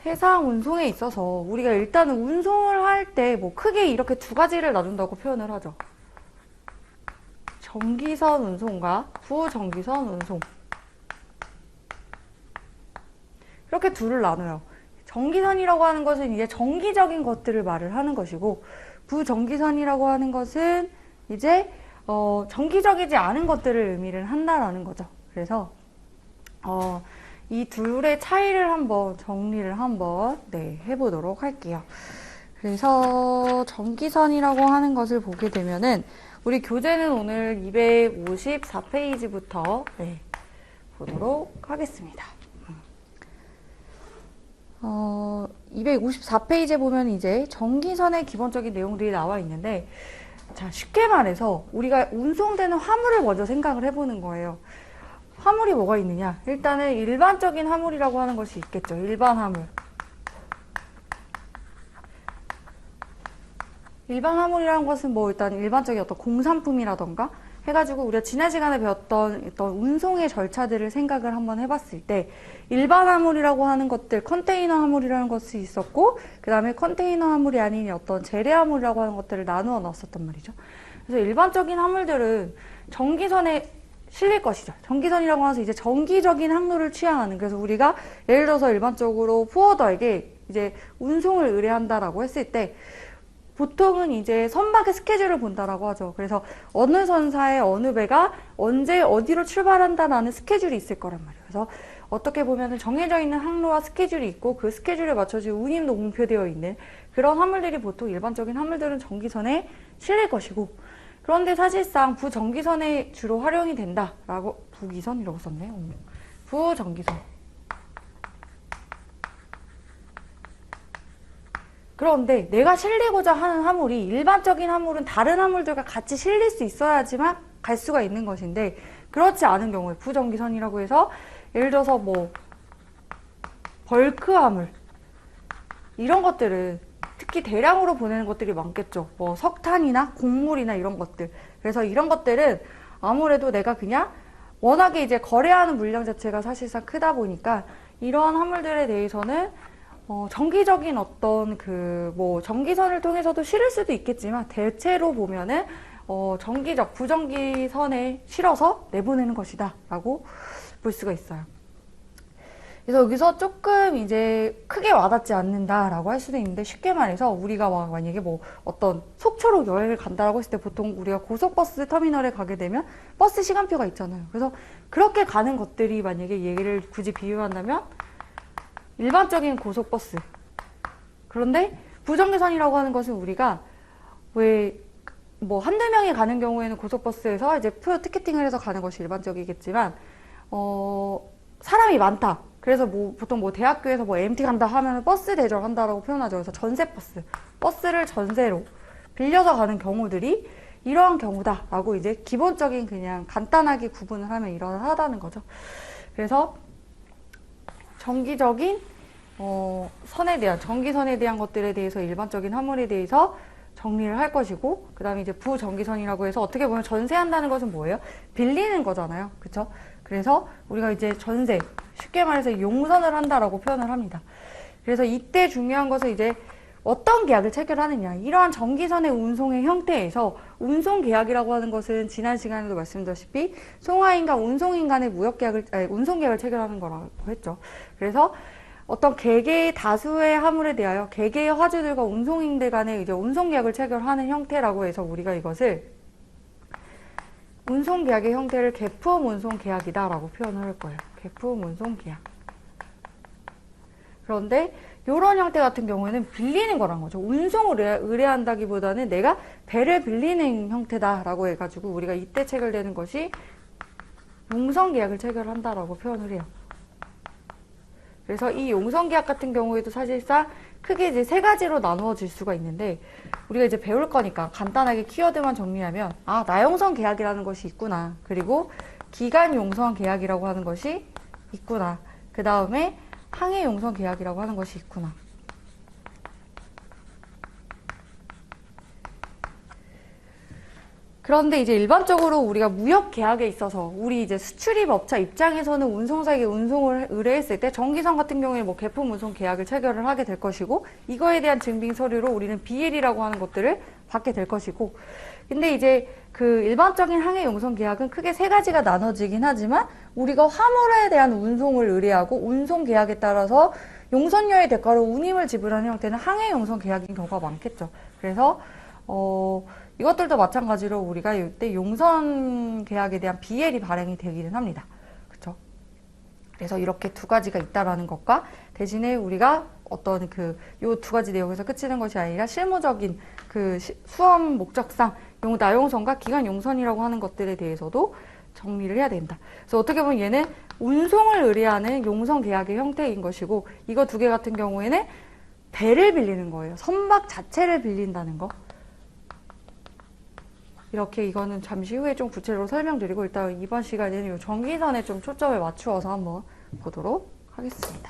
해상 운송에 있어서 우리가 일단은 운송을 할 때 뭐 크게 이렇게 두 가지를 나눈다고 표현을 하죠. 정기선 운송과 부정기선 운송. 이렇게 둘을 나눠요. 정기선이라고 하는 것은 이제 정기적인 것들을 말을 하는 것이고, 부정기선이라고 하는 것은 이제 정기적이지 않은 것들을 의미를 한다라는 거죠. 그래서 이 둘의 차이를 한번 정리를 한번 해보도록 할게요. 그래서 정기선이라고 하는 것을 보게 되면은 우리 교재는 오늘 254페이지부터 보도록 하겠습니다. 254페이지에 보면 이제 정기선의 기본적인 내용들이 나와 있는데, 자, 쉽게 말해서 우리가 운송되는 화물을 먼저 생각을 해보는 거예요. 화물이 뭐가 있느냐? 일단은 일반적인 화물이라고 하는 것이 있겠죠. 일반 화물. 일반 화물이라는 것은 뭐 일단 일반적인 어떤 공산품이라던가 해가지고 우리가 지난 시간에 배웠던 어떤 운송의 절차들을 생각을 한번 해봤을 때, 일반 화물이라고 하는 것들, 컨테이너 화물이라는 것이 있었고, 그 다음에 컨테이너 화물이 아닌 어떤 재래 화물이라고 하는 것들을 나누어 놨었단 말이죠. 그래서 일반적인 화물들은 정기선에 실릴 것이죠. 정기선이라고 해서 이제 정기적인 항로를 취하는, 그래서 우리가 예를 들어서 일반적으로 포워더에게 이제 운송을 의뢰한다라고 했을 때 보통은 이제 선박의 스케줄을 본다라고 하죠. 그래서 어느 선사의 어느 배가 언제 어디로 출발한다라는 스케줄이 있을 거란 말이에요. 그래서 어떻게 보면은 정해져 있는 항로와 스케줄이 있고, 그 스케줄에 맞춰서 운임도 공표되어 있는 그런 화물들이 보통 일반적인 화물들은 정기선에 실릴 것이고, 그런데 사실상 부정기선에 주로 활용이 된다라고, 부기선이라고 썼네. 부정기선. 그런데 내가 실리고자 하는 화물이, 일반적인 화물은 다른 화물들과 같이 실릴 수 있어야지만 갈 수가 있는 것인데, 그렇지 않은 경우에 부정기선이라고 해서 예를 들어서 뭐 벌크 화물 이런 것들은 특히 대량으로 보내는 것들이 많겠죠. 뭐 석탄이나 곡물이나 이런 것들. 그래서 이런 것들은 아무래도 내가 그냥 워낙에 이제 거래하는 물량 자체가 사실상 크다 보니까 이러한 화물들에 대해서는 정기적인 어떤 뭐 정기선을 통해서도 실을 수도 있겠지만, 대체로 보면은 정기적 부정기선에 실어서 내보내는 것이다 라고 볼 수가 있어요. 그래서 여기서 조금 이제 크게 와닿지 않는다라고 할 수도 있는데, 쉽게 말해서 우리가 만약에 뭐 어떤 속초로 여행을 간다라고 했을 때 보통 우리가 고속버스 터미널에 가게 되면 버스 시간표가 있잖아요. 그래서 그렇게 가는 것들이 만약에 얘기를 굳이 비유한다면 일반적인 고속버스. 그런데 부정기선이라고 하는 것은 우리가 왜 뭐 한두 명이 가는 경우에는 고속버스에서 이제 표 티켓팅을 해서 가는 것이 일반적이겠지만, 사람이 많다. 그래서 뭐 보통 뭐 대학교에서 뭐 MT 간다 하면 버스 대절한다라고 표현하죠. 그래서 전세버스, 버스를 전세로 빌려서 가는 경우들이 이러한 경우다라고 이제 기본적인 그냥 간단하게 구분을 하면 이러하다는 거죠. 그래서 정기적인 선에 대한, 정기선에 대한 것들에 대해서 일반적인 화물에 대해서 정리를 할 것이고, 그 다음에 이제 부정기선이라고 해서 어떻게 보면 전세한다는 것은 뭐예요? 빌리는 거잖아요. 그쵸? 그래서 우리가 이제 전세, 쉽게 말해서 용선을 한다라고 표현을 합니다. 그래서 이때 중요한 것은 이제 어떤 계약을 체결하느냐. 이러한 정기선의 운송의 형태에서 운송계약이라고 하는 것은 지난 시간에도 말씀드렸다시피 송화인과 운송인 간의 운송계약을 체결하는 거라고 했죠. 그래서 어떤 개개의 다수의 화물에 대하여 개개의 화주들과 운송인들 간의 이제 운송계약을 체결하는 형태라고 해서 우리가 이것을 운송계약의 형태를 계품 운송계약이다라고 표현을 할 거예요. 계품 운송계약. 그런데 이런 형태 같은 경우에는 빌리는 거란 거죠. 운송을 의뢰한다기보다는 내가 배를 빌리는 형태다라고 해가지고 우리가 이때 체결되는 것이 용선계약을 체결한다라고 표현을 해요. 그래서 이 용선계약 같은 경우에도 사실상 크게 이제 세 가지로 나누어질 수가 있는데, 우리가 이제 배울 거니까 간단하게 키워드만 정리하면, 나용선 계약이라는 것이 있구나. 그리고 기간 용선 계약이라고 하는 것이 있구나. 그 다음에 항해 용선 계약이라고 하는 것이 있구나. 그런데 이제 일반적으로 우리가 무역 계약에 있어서 우리 이제 수출입 업체 입장에서는 운송사에게 운송을 의뢰했을 때 정기선 같은 경우에 뭐 개품 운송 계약을 체결을 하게 될 것이고, 이거에 대한 증빙 서류로 우리는 BL이라고 하는 것들을 받게 될 것이고, 근데 이제 그 일반적인 항해 용선 계약은 크게 세 가지가 나눠지긴 하지만, 우리가 화물에 대한 운송을 의뢰하고 운송 계약에 따라서 용선료의 대가로 운임을 지불하는 형태는 항해 용선 계약인 경우가 많겠죠. 그래서 이것들도 마찬가지로 우리가 이때 용선 계약에 대한 BL이 발행이 되기는 합니다. 그쵸? 그래서 이렇게 두 가지가 있다라는 것과, 대신에 우리가 어떤 요 두 가지 내용에서 그치는 것이 아니라 실무적인 수험 목적상 나용선과 기간 용선이라고 하는 것들에 대해서도 정리를 해야 된다. 그래서 어떻게 보면 얘는 운송을 의뢰하는 용선 계약의 형태인 것이고, 이거 두 개 같은 경우에는 배를 빌리는 거예요. 선박 자체를 빌린다는 거. 이렇게 이거는 잠시 후에 좀 구체적으로 설명드리고, 일단 이번 시간에는 이 전기선에 좀 초점을 맞추어서 한번 보도록 하겠습니다.